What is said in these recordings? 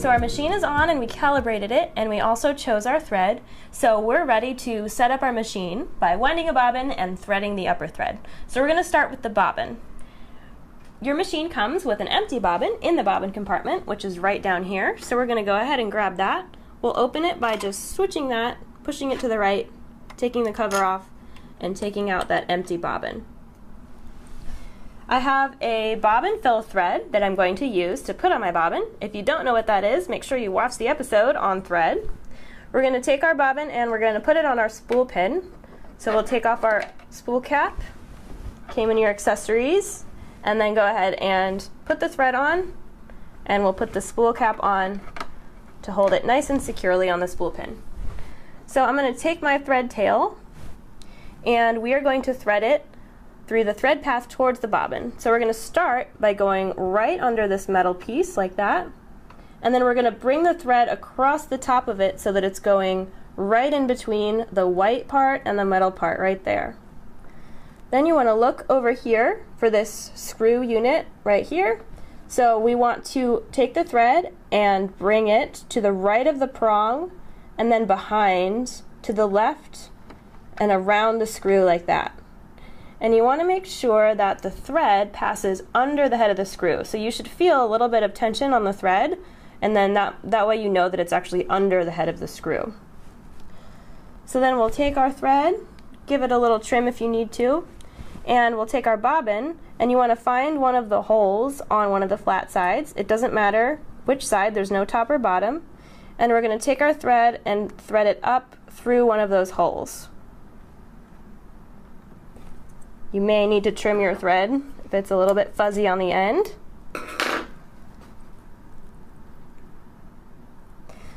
so our machine is on and we calibrated it, and we also chose our thread. So we're ready to set up our machine by winding a bobbin and threading the upper thread. So we're going to start with the bobbin. Your machine comes with an empty bobbin in the bobbin compartment, which is right down here. So we're going to go ahead and grab that. We'll open it by just switching that, pushing it to the right, taking the cover off, and taking out that empty bobbin. I have a bobbin fill thread that I'm going to use to put on my bobbin. If you don't know what that is, make sure you watch the episode on thread. We're going to take our bobbin and we're going to put it on our spool pin. So we'll take off our spool cap, came in your accessories, and then go ahead and put the thread on, and we'll put the spool cap on to hold it nice and securely on the spool pin. So I'm going to take my thread tail and we are going to thread it through the thread path towards the bobbin. So we're going to start by going right under this metal piece like that, and then we're going to bring the thread across the top of it so that it's going right in between the white part and the metal part right there. Then you want to look over here for this screw unit right here. So we want to take the thread and bring it to the right of the prong, and then behind to the left and around the screw like that. And you want to make sure that the thread passes under the head of the screw. So you should feel a little bit of tension on the thread, and then that way you know that it's actually under the head of the screw. So then we'll take our thread, give it a little trim if you need to, and we'll take our bobbin, and you want to find one of the holes on one of the flat sides. It doesn't matter which side, there's no top or bottom. And we're going to take our thread and thread it up through one of those holes. You may need to trim your thread if it's a little bit fuzzy on the end.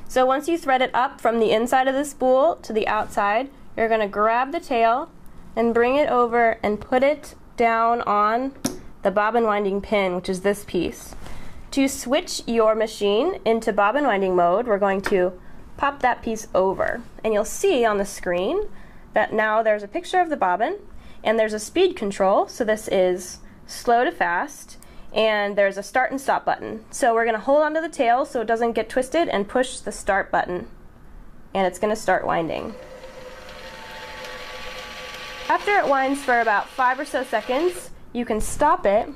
So once you thread it up from the inside of the spool to the outside, you're going to grab the tail and bring it over and put it down on the bobbin winding pin, which is this piece. To switch your machine into bobbin winding mode, we're going to pop that piece over. And you'll see on the screen that now there's a picture of the bobbin, and there's a speed control, so this is slow to fast, and there's a start and stop button. So we're going to hold onto the tail so it doesn't get twisted and push the start button, and it's going to start winding. After it winds for about 5 or so seconds, you can stop it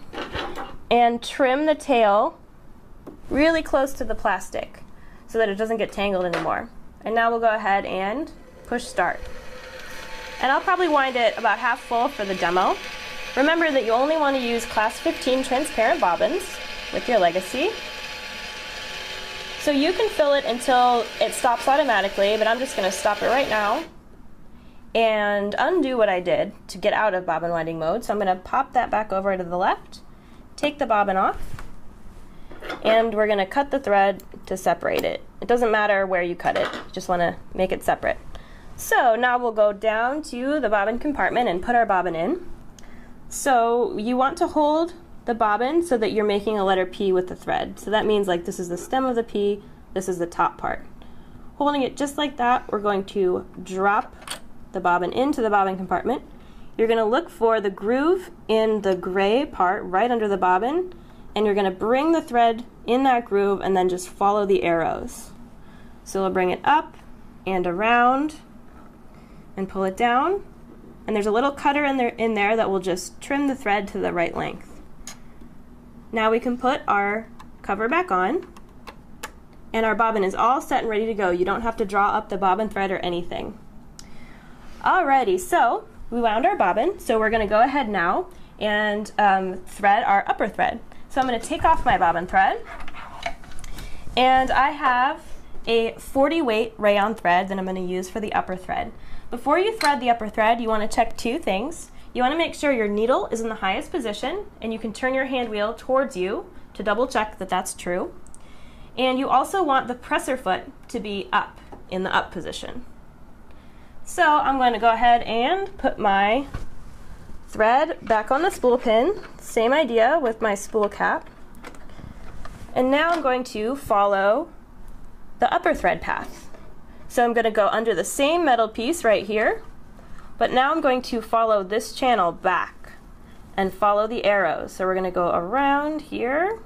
and trim the tail really close to the plastic so that it doesn't get tangled anymore. And now we'll go ahead and push start. And I'll probably wind it about half full for the demo. Remember that you only want to use class 15 transparent bobbins with your Legacy. So you can fill it until it stops automatically, but I'm just going to stop it right now and undo what I did to get out of bobbin winding mode. So I'm going to pop that back over to the left, take the bobbin off, and we're going to cut the thread to separate it. It doesn't matter where you cut it, you just want to make it separate. So now we'll go down to the bobbin compartment and put our bobbin in. So you want to hold the bobbin so that you're making a letter P with the thread. So that means like this is the stem of the P, this is the top part. Holding it just like that, we're going to drop the bobbin into the bobbin compartment. You're going to look for the groove in the gray part right under the bobbin, and you're going to bring the thread in that groove and then just follow the arrows. So we'll bring it up and around and pull it down, and there's a little cutter in there that will just trim the thread to the right length. Now we can put our cover back on, and our bobbin is all set and ready to go. You don't have to draw up the bobbin thread or anything. Alrighty, so we wound our bobbin, so we're going to go ahead now and thread our upper thread. So I'm going to take off my bobbin thread, and I have a 40 weight rayon thread that I'm going to use for the upper thread. Before you thread the upper thread, you want to check two things. You want to make sure your needle is in the highest position, and you can turn your hand wheel towards you to double check that that's true. And you also want the presser foot to be up, in the up position. So I'm going to go ahead and put my thread back on the spool pin, same idea with my spool cap. And now I'm going to follow the upper thread path. So I'm going to go under the same metal piece right here, but now I'm going to follow this channel back and follow the arrows. So we're going to go around here,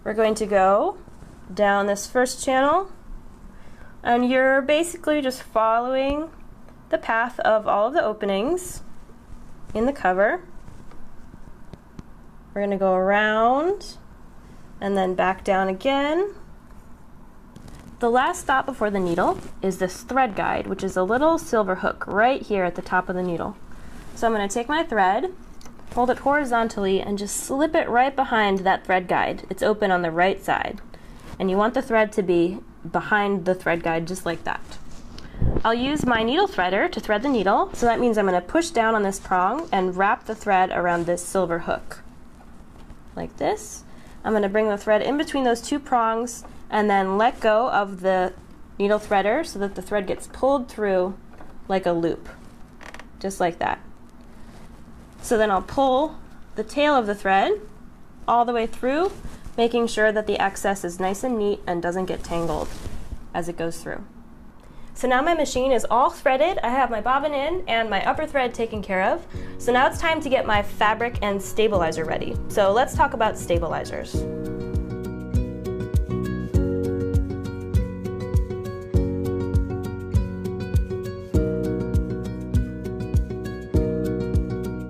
We're going to go down this first channel, and you're basically just following the path of all of the openings in the cover. We're going to go around and then back down again. The last stop before the needle is this thread guide, which is a little silver hook right here at the top of the needle. So I'm going to take my thread, hold it horizontally, and just slip it right behind that thread guide. It's open on the right side. And you want the thread to be behind the thread guide, just like that. I'll use my needle threader to thread the needle, so that means I'm going to push down on this prong and wrap the thread around this silver hook. Like this. I'm going to bring the thread in between those two prongs and then let go of the needle threader so that the thread gets pulled through like a loop. Just like that. So then I'll pull the tail of the thread all the way through, making sure that the excess is nice and neat and doesn't get tangled as it goes through. So now my machine is all threaded. I have my bobbin in and my upper thread taken care of. So now it's time to get my fabric and stabilizer ready. So let's talk about stabilizers.